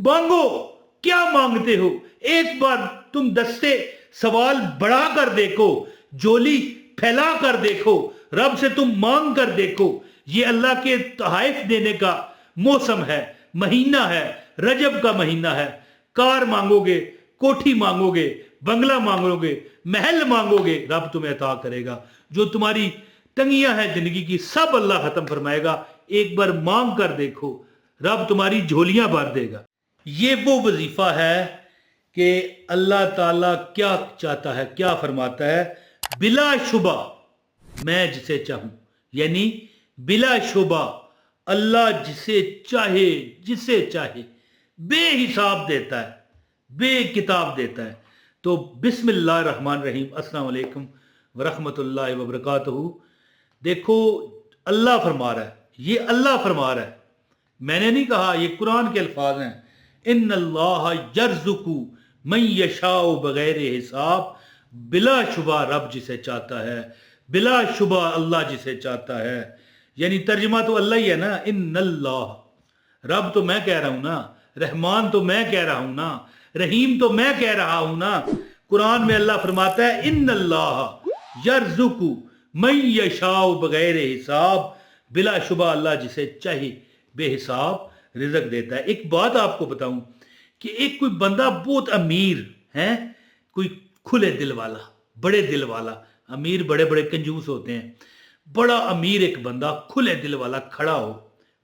मांगो, क्या मांगते हो? एक बार तुम दस्ते सवाल बढ़ा कर देखो, जोली फैला कर देखो, रब से तुम मांग कर देखो। ये अल्लाह के तोहफे देने का मौसम है, महीना है, रजब का महीना है। कार मांगोगे, कोठी मांगोगे, बंगला मांगोगे, महल मांगोगे, रब तुम्हें अता करेगा। जो तुम्हारी तंगियां हैं जिंदगी की, सब अल्लाह खत्म फरमाएगा। एक बार मांग कर देखो, रब तुम्हारी झोलियां भर देगा। ये वो वजीफा है कि अल्लाह ताला क्या चाहता है, क्या फरमाता है। बिला शुबा मैं जिसे चाहूं, यानी बिला शुबा अल्लाह जिसे चाहे बेहिसाब देता है, बेकिताब देता है। तो बिस्मिल्लाह रहमान रहीम, अस्सलाम वालेकुम वरहमतुल्लाहि वबरकातुहू। देखो अल्लाह फरमा रहा है, ये अल्लाह फरमा रहा है, मैंने नहीं कहा, ये कुरान के अल्फाज हैं। इन्नल्लाह यर्ज़ुकु मन यशाउ बगैर हिसाब, बिला शुबा रब जिसे चाहता है, बिला शुबा अल्लाह जिसे चाहता है। यानी तर्जुमा तो अल्लाह ही है ना। इन्नल्लाह, रब तो मैं कह रहा हूं ना, रहमान तो मैं कह रहा हूं ना, रहीम तो मैं कह रहा हूं ना। कुरान में अल्लाह फरमाता है इन्नल्लाह यर्ज़ुकु मन यशाउ बगैर हिसाब, बिला शुबा अल्लाह जिसे चाहे बेहिसाब रिज़्क देता है। एक बात आपको बताऊं कि एक कोई बंदा बहुत अमीर है, कोई खुले दिल वाला, बड़े दिल वाला, अमीर बड़े बड़े कंजूस होते हैं, बड़ा अमीर एक बंदा खुले दिल वाला खड़ा हो,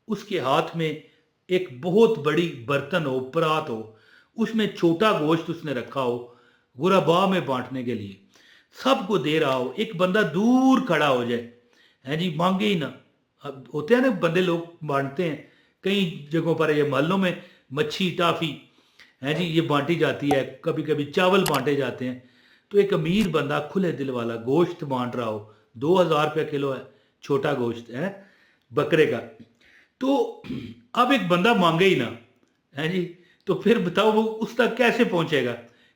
उसके हाथ में एक बहुत बड़ी बर्तन हो, परात हो, उसमें छोटा गोश्त उसने रखा हो गुरबा में बांटने के लिए, सबको दे रहा हो। एक बंदा दूर खड़ा हो जाए, है जी, मांगे ही ना। अब होते हैं ना बंदे, लोग बांटते हैं कई जगहों पर, ये महलों में मच्छी टाफी है जी, ये बांटी जाती है, कभी कभी चावल बांटे जाते हैं। तो एक अमीर बंदा खुले दिल वाला गोश्त बांट रहा हो, 2000 रुपये किलो है छोटा गोश्त है बकरे का। तो अब एक बंदा मांगे ही ना, है जी, तो फिर बताओ वो उस तक कैसे पहुंचेगा?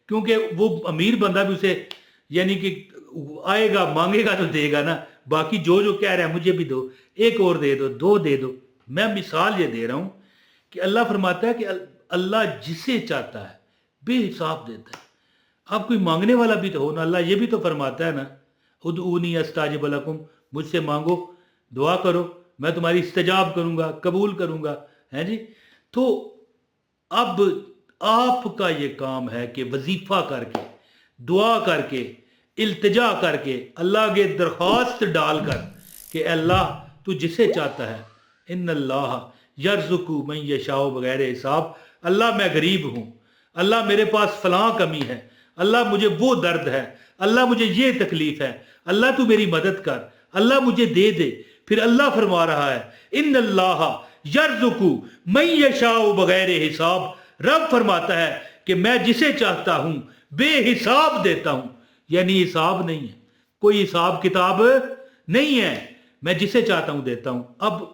क्योंकि वो अमीर बंदा भी उसे यानी कि आएगा, मांगेगा तो देगा ना। बाकी जो जो कह रहा है मुझे भी दो, एक और दे दो, दो दे दो। मैं मिसाल ये दे रहा हूं कि अल्लाह फरमाता है कि अल्लाह जिसे चाहता है बेहिसाब देता है। आप कोई मांगने वाला भी तो हो ना, अल्लाह ये भी तो फरमाता है ना, उदऊनी अस्ताजिब लकुम, मुझसे मांगो, दुआ करो, मैं तुम्हारी इस्तेजाब करूंगा, कबूल करूंगा, है जी। तो अब आपका ये काम है कि वजीफा करके, दुआ करके, इल्तिजा करके, अल्लाह के दरख्वास्त डालकर कि अल्लाह तू जिसे चाहता है, इन्नल्लाह यर्ज़ुकु मन यशाउ बगैर हिसाब, अल्लाह मैं गरीब हूँ, अल्लाह मेरे पास फलां कमी है, अल्लाह मुझे वो दर्द है, अल्लाह मुझे ये तकलीफ है, अल्लाह तू मेरी मदद कर, अल्लाह मुझे दे दे। फिर अल्लाह फरमा रहा है इन्नल्लाह यर्ज़ुकु मन यशाउ बगैर हिसाब, रब फरमाता है कि मैं जिसे चाहता हूं बेहिसाब देता हूं। यानी हिसाब नहीं है, कोई हिसाब किताब नहीं है, मैं जिसे चाहता हूं देता हूं। अब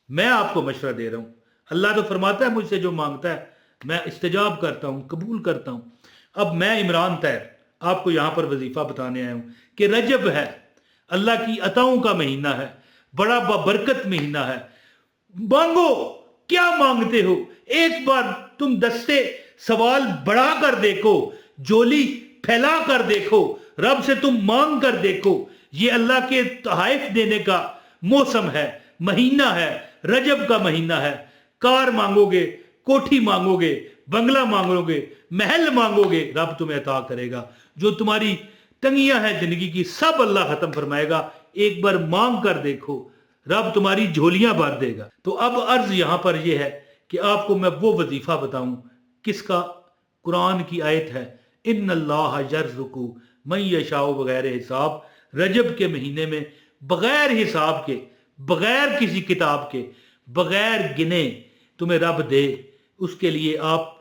मैं आपको मशवरा दे रहा हूं, अल्लाह तो फरमाता है मुझसे जो मांगता है मैं इस्तेजाब करता हूं, कबूल करता हूं। अब मैं इमरान तैर आपको यहां पर वजीफा बताने आया हूं कि रजब है, अल्लाह की अताओं का महीना है, बड़ा बरकत महीना है। मांगो, क्या मांगते हो? एक बार तुम दस्ते सवाल बढ़ा कर देखो, जोली फैला कर देखो, रब से तुम मांग कर देखो। ये अल्लाह के तोहफे देने का मौसम है, महीना है, रजब का महीना है। कार मांगोगे, कोठी मांगोगे, बंगला मांगोगे, महल मांगोगे, रब तुम्हें अता करेगा। जो तुम्हारी तंगियां हैं जिंदगी की, सब अल्लाह खत्म फरमाएगा। एक बार मांग कर देखो, रब तुम्हारी झोलियां भर देगा। तो अब अर्ज यहां पर यह है कि आपको मैं वो वजीफा बताऊं किसका, कुरान की आयत है इन्नल्लाह यर्ज़ुकु मन यशाउ बगैर हिसाब, रजब के महीने में बगैर हिसाब के, बगैर किसी किताब के, बगैर गिने तुम्हें रब दे। उसके लिए आप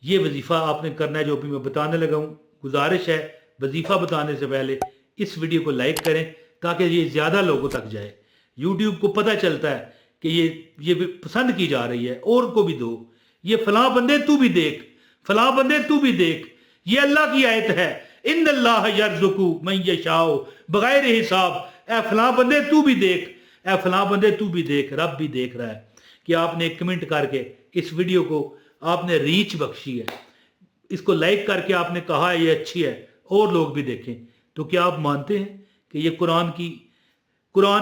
ये वजीफा आपने करना है जो भी मैं बताने लगा हूं। गुजारिश है वजीफा बताने से पहले इस वीडियो को लाइक करें ताकि ये ज्यादा लोगों तक जाए। यूट्यूब को पता चलता है कि ये पसंद की जा रही है, और को भी दो, ये फलां बंदे तू भी देख, फलां बंदे तू भी देख। ये अल्लाह की आयत है इन्नल्लाह यर्ज़ुकु मन यशाउ बगैर हिसाब। ए फलां बंदे तू भी देख, ए फलां बंदे तू भी देख, रब भी देख रहा है कि आपने एक कमेंट करके इस वीडियो को आपने रीच बख्शी है, इसको लाइक करके आपने कहा है ये अच्छी है, और लोग भी देखें, तो क्या आप मानते हैं कि ये कुरान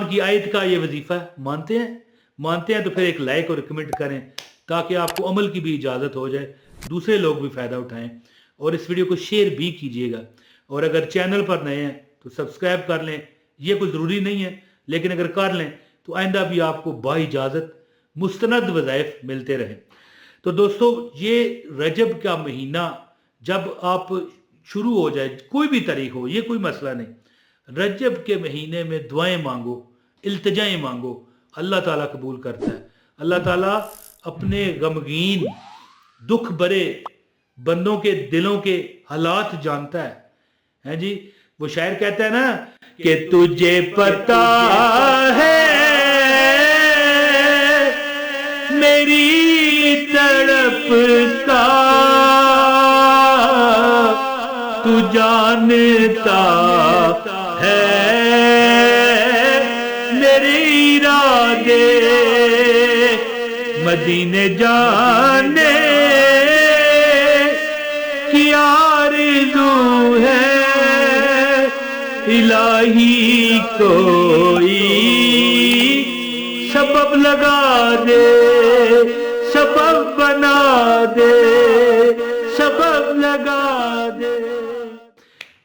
की आयत का ये वजीफा है? मानते हैं तो फिर एक लाइक और कमेंट करें ताकि आपको अमल की भी इजाज़त हो जाए, दूसरे लोग भी फ़ायदा उठाएं, और इस वीडियो को शेयर भी कीजिएगा। और अगर चैनल पर नए हैं तो सब्सक्राइब कर लें, ये कोई ज़रूरी नहीं है, लेकिन अगर कर लें तो आइंदा भी आपको बाइजाज़त मुस्तनद वज़ाइफ मिलते रहें। तो दोस्तों, ये रजब का महीना जब आप शुरू हो जाए, कोई भी तारीख हो, ये कोई मसला नहीं, रजब के महीने में दुआएं मांगो, इल्तिजाएं मांगो, अल्लाह ताला कबूल करता है। अल्लाह ताला अपने गमगीन दुख भरे बंदों के दिलों के हालात जानता है जी। वो शायर कहता है ना कि तुझे पता है मेरी तड़प का, तू जानता है मेरे इरादे, मदीने जाने की आरज़ू है, इलाही कोई सबब लगा दे, सबब बना दे, सबब लगा दे।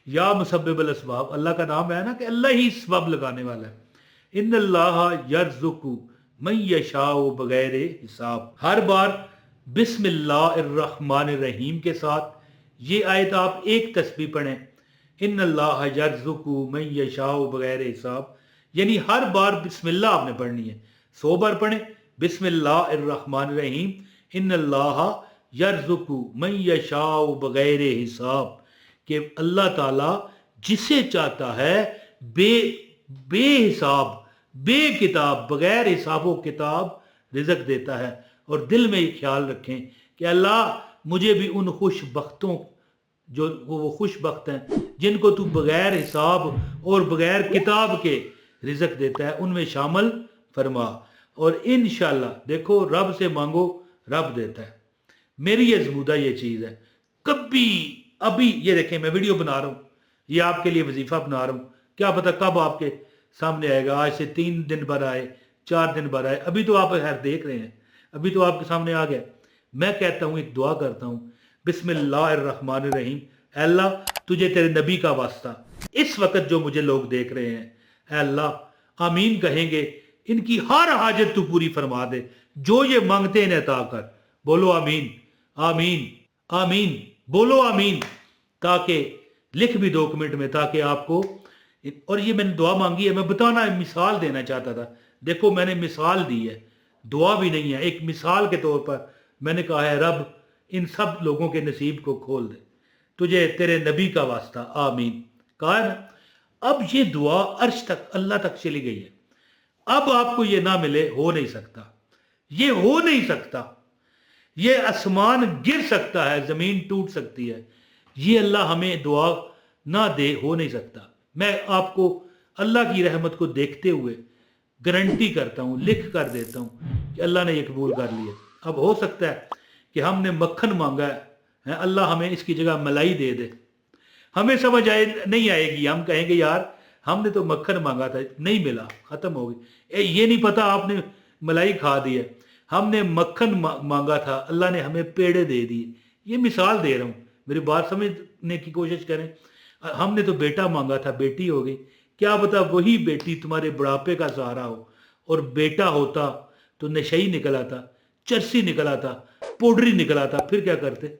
या मुसब्बिबुल अस्बाब, अल्लाह का नाम है ना कि अल्लाह ही सबब लगाने वाला है। इन्नल्लाह यर्ज़ुकु मन यशाउ बगैर हिसाब। हर बार बिस्मिल्लाहिर्रहमानिर्रहीम के साथ ये आयत आप एक तस्बीह पढ़ें, इन्नल्लाह यर्ज़ुकु मन यशाउ बगैर हिसाब, यानी हर बार बिस्मिल्लाह आपने पढ़नी है। 100 बार पढ़ें बिस्मिल्लाहिर्रहमानिर्रहीम, इन्नल्लाह यर्ज़ुकु मन यशाउ बगैर हिसाब, कि अल्लाह ताला जिसे चाहता है बेहिसाब, बेकिताब, बगैर हिसाबो किताब रिज़्क़ देता है। और दिल में ये ख्याल रखें कि अल्लाह मुझे भी उन खुश बख्तों, जो वो खुश बख्त हैं जिनको तू बगैर हिसाब और बगैर किताब के रिज़्क़ देता है, उनमें शामिल फरमा। और इंशाअल्लाह देखो, रब से मांगो, रब देता है। मेरी ये ज़बूदा ये चीज़ है, कभी अभी ये देखें मैं वीडियो बना रहा हूँ, ये आपके लिए वजीफा बना रहा हूँ, क्या पता कब आपके सामने आएगा। आज से 3 दिन बाद आए, 4 दिन बाद आए, अभी तो आप खैर देख रहे हैं, अभी तो आपके सामने आ गया। मैं कहता हूँ, एक दुआ करता हूँ, बिस्मिल्लाहिर्रहमानिर्रहीम, अल्लाह तुझे तेरे नबी का वास्ता, इस वक्त जो मुझे लोग देख रहे हैं, अल्लाह आमीन कहेंगे, इनकी हर हाजत तू पूरी फरमा दे, जो ये मांगते हैं अता कर। बोलो आमीन, आमीन, आमीन, बोलो आमीन, ताकि लिख भी 2 मिनट में, ताकि आपको, और ये मैंने दुआ मांगी है, मैं बताना मिसाल देना चाहता था। देखो मैंने मिसाल दी है, दुआ भी नहीं है, एक मिसाल के तौर पर मैंने कहा है, रब इन सब लोगों के नसीब को खोल दे, तुझे तेरे नबी का वास्ता, आमीन कहा है ना। अब ये दुआ अर्श तक, अल्लाह तक चली गई है। अब आपको ये ना मिले, हो नहीं सकता, ये हो नहीं सकता। ये आसमान गिर सकता है, जमीन टूट सकती है, ये अल्लाह हमें दुआ ना दे, हो नहीं सकता। मैं आपको अल्लाह की रहमत को देखते हुए गारंटी करता हूँ, लिख कर देता हूँ कि अल्लाह ने ये कबूल कर लिया। अब हो सकता है कि हमने मक्खन मांगा है, अल्लाह हमें इसकी जगह मलाई दे दे, हमें समझ नहीं आएगी, हम कहेंगे यार हमने तो मक्खन मांगा था, नहीं मिला, ख़त्म हो गई। ये नहीं पता आपने मलाई खा दी है, हमने मक्खन मांगा था, अल्लाह ने हमें पेड़े दे दिए। ये मिसाल दे रहा हूँ, मेरी बात समझने की कोशिश करें। हमने तो बेटा मांगा था, बेटी हो गई, क्या पता वही बेटी तुम्हारे बुढ़ापे का सहारा हो, और बेटा होता तो नशई निकला था, चरसी निकला था, पाउडरी निकला था, फिर क्या करते।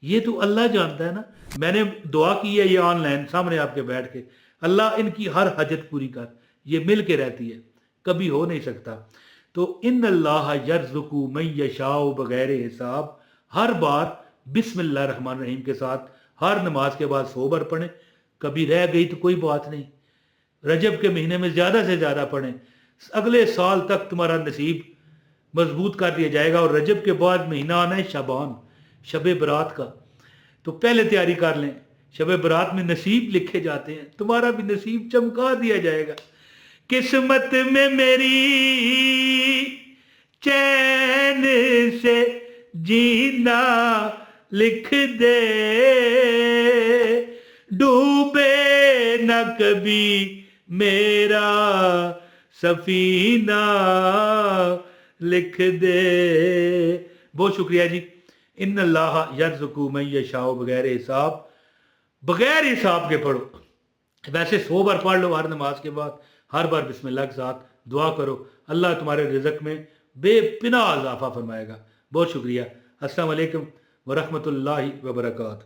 ये तो अल्लाह जानता है ना। मैंने दुआ की है ये ऑनलाइन सामने आपके बैठ के, अल्लाह इनकी हर हजत पूरी कर, ये मिल के रहती है, कभी हो नहीं सकता। तो इन्नल्लाह यर्ज़ुकु मन यशाउ बगैर हिसाब, हर बार बिस्मिल्लाहिर्रहमानिर्रहीम के साथ हर नमाज के बाद 100 बार पढ़ें। कभी रह गई तो कोई बात नहीं, रजब के महीने में ज़्यादा से ज़्यादा पढ़ें, अगले साल तक तुम्हारा नसीब मजबूत कर दिया जाएगा। और रजब के बाद महीना आना है शाबान, शब बरात का, तो पहले तैयारी कर लें। शब बरात में नसीब लिखे जाते हैं, तुम्हारा भी नसीब चमका दिया जाएगा। किस्मत में मेरी चैन से जीना लिख दे, डूबे न कभी मेरा सफीना लिख दे। बहुत शुक्रिया जी। इन अल्लाह यर्ज़ुकु मन यशाओ बगैर हिसाब, बगैर हिसाब के पढ़ो। वैसे 100 बार पढ़ लो हर नमाज के बाद, हर बार बिस्मिल्लाह के साथ दुआ करो, अल्लाह तुम्हारे रिज़्क़ में बेपनाह इजाफा फरमाएगा। बहुत शुक्रिया। अस्सलाम वालेकुम व रहमतुल्लाहि व बरकातहू।